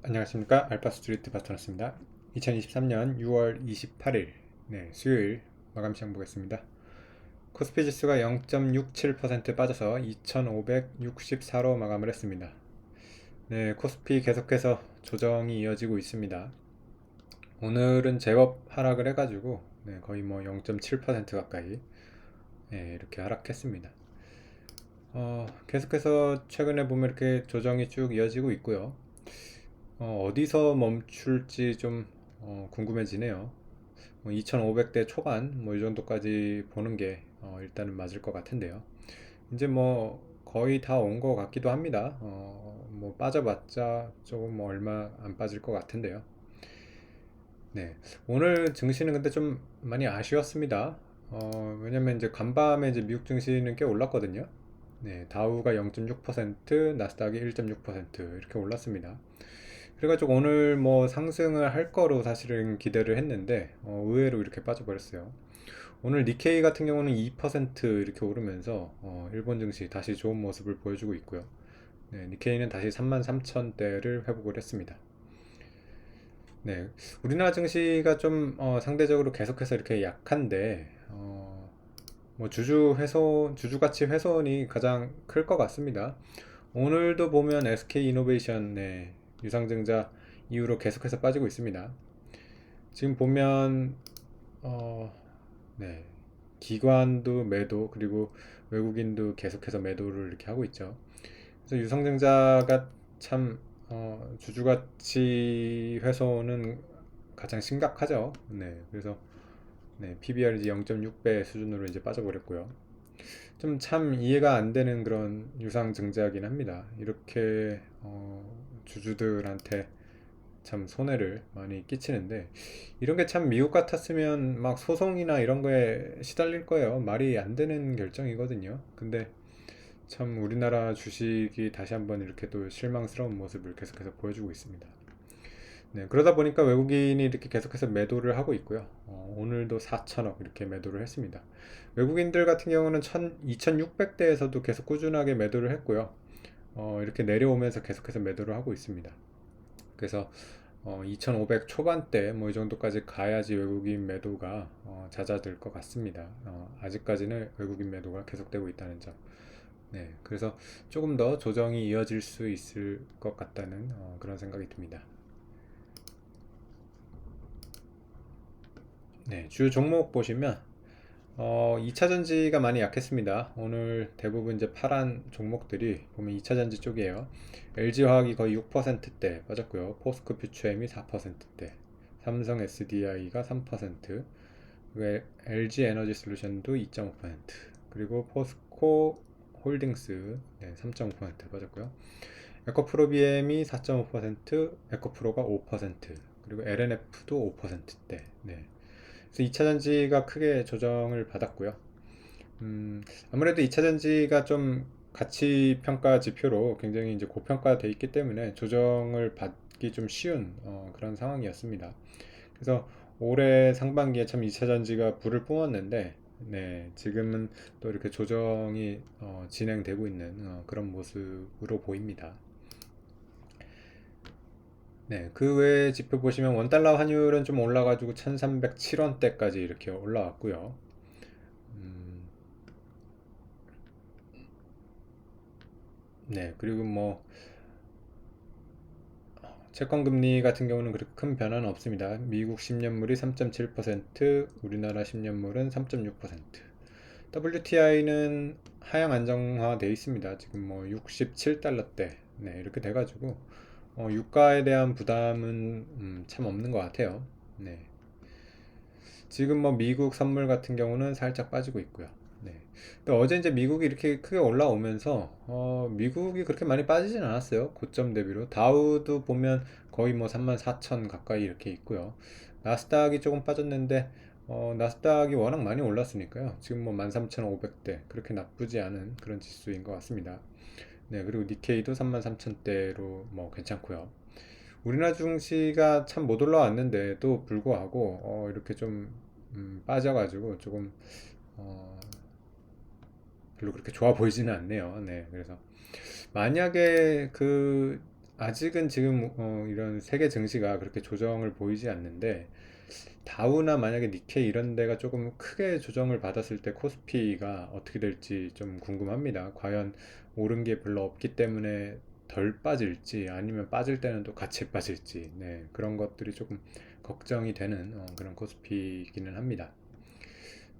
안녕하십니까. 알파스트리트 파트너스입니다. 2023년 6월 28일 수요일 마감 시장 보겠습니다. 코스피 지수가 0.67% 빠져서 2564로 마감을 했습니다. 코스피 계속해서 조정이 이어지고 있습니다. 오늘은 제법 하락을 해가지고 거의 뭐 0.7% 가까이 이렇게 하락했습니다. 계속해서 최근에 보면 이렇게 조정이 쭉 이어지고 있고요. 어디서 멈출지 좀 궁금해지네요. 2500대 초반 뭐 이 정도까지 보는 게 일단은 맞을 것 같은데요. 이제 뭐 거의 다 온 것 같기도 합니다. 뭐 빠져봤자 조금 뭐 얼마 안 빠질 것 같은데요. 오늘 증시는 근데 좀 많이 아쉬웠습니다. 왜냐면 이제 간밤에 이제 미국 증시는 꽤 올랐거든요. 다우가 0.6%, 나스닥이 1.6% 이렇게 올랐습니다. 그래가지고 오늘 뭐 상승을 할 거로 사실은 기대를 했는데 의외로 이렇게 빠져버렸어요. 오늘 니케이 같은 경우는 2% 이렇게 오르면서 일본 증시 다시 좋은 모습을 보여주고 있고요. 니케이는 다시 33,000대를 회복을 했습니다. 우리나라 증시가 좀 상대적으로 계속해서 이렇게 약한데 뭐 주주 가치 훼손이 가장 클 것 같습니다. 오늘도 보면 SK 이노베이션 유상증자 이후로 계속해서 빠지고 있습니다. 지금 보면 어, 네, 기관도 매도 그리고 외국인도 계속해서 매도를 이렇게 하고 있죠. 그래서 유상증자가 참 주주가치 훼손은 가장 심각하죠. 그래서 PBR 이제 0.6배 수준으로 이제 빠져버렸고요. 좀 참 이해가 안 되는 그런 유상증자이긴 합니다. 이렇게 주주들한테 참 손해를 많이 끼치는데 이런 게 참 미국 같았으면 막 소송이나 이런 거에 시달릴 거예요. 말이 안 되는 결정이거든요. 근데 참 우리나라 주식이 다시 한번 이렇게 또 실망스러운 모습을 계속해서 보여주고 있습니다. 그러다 보니까 외국인이 이렇게 계속해서 매도를 하고 있고요. 오늘도 4천억 이렇게 매도를 했습니다. 외국인들 같은 경우는 2600대에서도 계속 꾸준하게 매도를 했고요. 이렇게 내려오면서 계속해서 매도를 하고 있습니다. 그래서 2500 초반대 뭐 이 정도까지 가야지 외국인 매도가 잦아들 것 같습니다. 아직까지는 외국인 매도가 계속되고 있다는 점. 그래서 조금 더 조정이 이어질 수 있을 것 같다는 그런 생각이 듭니다. 주요 종목 보시면 2차전지가 많이 약했습니다. 오늘 대부분 이제 파란 종목들이 보면 2차전지 쪽이에요. LG화학이 거의 6%대 빠졌고요. 포스코 퓨처엠이 4%대, 삼성 SDI가 3%, LG 에너지 솔루션도 2.5%, 그리고 포스코 홀딩스 3.5% 빠졌고요. 에코프로비엠이 4.5%, 에코프로가 5%, 그리고 LNF도 5%대. 그래서 2차전지가 크게 조정을 받았고요. 아무래도 2차전지가 좀 가치 평가 지표로 굉장히 이제 고평가되어 있기 때문에 조정을 받기 좀 쉬운 그런 상황이었습니다. 그래서 올해 상반기에 참 2차전지가 불을 뿜었는데 지금은 또 이렇게 조정이 진행되고 있는 그런 모습으로 보입니다. 그 외에 지표 보시면 원달러 환율은 좀 올라가지고 1307원대까지 이렇게 올라왔고요. 그리고 뭐 채권금리 같은 경우는 그렇게 큰 변화는 없습니다. 미국 10년물이 3.7%, 우리나라 10년물은 3.6%. WTI는 하향 안정화되어 있습니다. 지금 뭐 67달러대 이렇게 돼가지고 유가에 대한 부담은 참 없는 것 같아요. 지금 뭐 미국 선물 같은 경우는 살짝 빠지고 있고요. 근데 어제 이제 미국이 이렇게 크게 올라오면서 미국이 그렇게 많이 빠지진 않았어요. 고점 대비로. 다우도 보면 거의 뭐 34,000 가까이 이렇게 있고요. 나스닥이 조금 빠졌는데 나스닥이 워낙 많이 올랐으니까요. 지금 뭐 13,500대 그렇게 나쁘지 않은 그런 지수인 것 같습니다. 그리고 니케이도 33,000대로 뭐 괜찮고요. 우리나라 증시가 참 못 올라왔는데도 불구하고 이렇게 좀 빠져가지고 조금 어, 별로 그렇게 좋아 보이지는 않네요. 그래서 만약에 그 아직은 지금 이런 세계 증시가 그렇게 조정을 보이지 않는데, 다우나 만약에 니케이 이런 데가 조금 크게 조정을 받았을 때 코스피가 어떻게 될지 좀 궁금합니다. 과연 오른 게 별로 없기 때문에 덜 빠질지, 아니면 빠질 때는 또 같이 빠질지, 네, 그런 것들이 조금 걱정이 되는 그런 코스피이기는 합니다.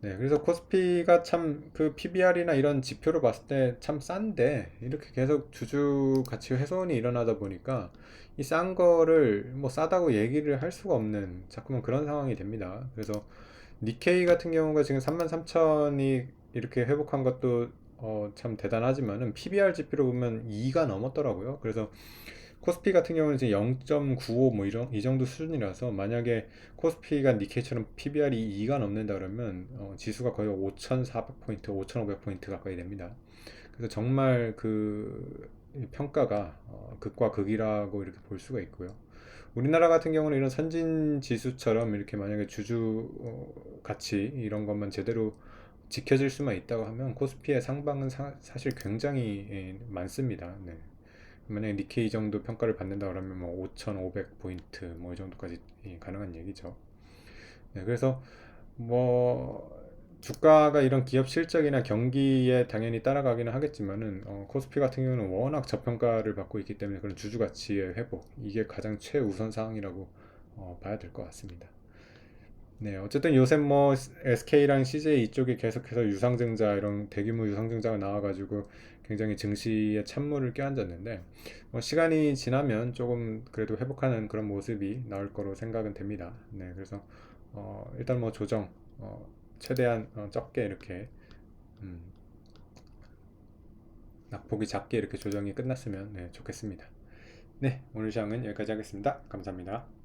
네, 그래서 코스피가 참 그 PBR이나 이런 지표로 봤을 때 참 싼데, 이렇게 계속 주주 가치 훼손이 일어나다 보니까 이 싼 거를 뭐 싸다고 얘기를 할 수가 없는 자꾸만 그런 상황이 됩니다. 그래서 니케이 같은 경우가 지금 33,000이 이렇게 회복한 것도 참 대단하지만은 PBR 지표로 보면 2가 넘었더라고요. 그래서 코스피 같은 경우는 지금 0.95 뭐 이런 이 정도 수준이라서, 만약에 코스피가 니케이처럼 PBR이 2가 넘는다 그러면 지수가 거의 5,400포인트, 5,500포인트 가까이 됩니다. 그래서 정말 그 평가가 극과 극이라고 이렇게 볼 수가 있고요. 우리나라 같은 경우는 이런 선진 지수처럼 이렇게 만약에 주주 가치 이런 것만 제대로 지켜질 수만 있다고 하면 코스피의 상방은 사실 굉장히 많습니다. 네. 만약에 니케이 정도 평가를 받는다 그러면 뭐 5,500포인트 뭐 이 정도까지 가능한 얘기죠. 네, 그래서 뭐 주가가 이런 기업 실적이나 경기에 당연히 따라가기는 하겠지만은 코스피 같은 경우는 워낙 저평가를 받고 있기 때문에 그런 주주 가치의 회복, 이게 가장 최우선 사항이라고 봐야 될 것 같습니다. 네, 어쨌든 요새 뭐 SK랑 CJ 이쪽에 계속해서 유상증자, 이런 대규모 유상증자가 나와가지고 굉장히 증시에 찬물을 껴안았는데, 시간이 지나면 조금 그래도 회복하는 그런 모습이 나올 거로 생각은 됩니다. 네, 그래서 일단 뭐 조정 최대한 적게 이렇게 음, 낙폭이 작게 이렇게 조정이 끝났으면 네, 좋겠습니다. 네, 오늘 시장은 여기까지 하겠습니다. 감사합니다.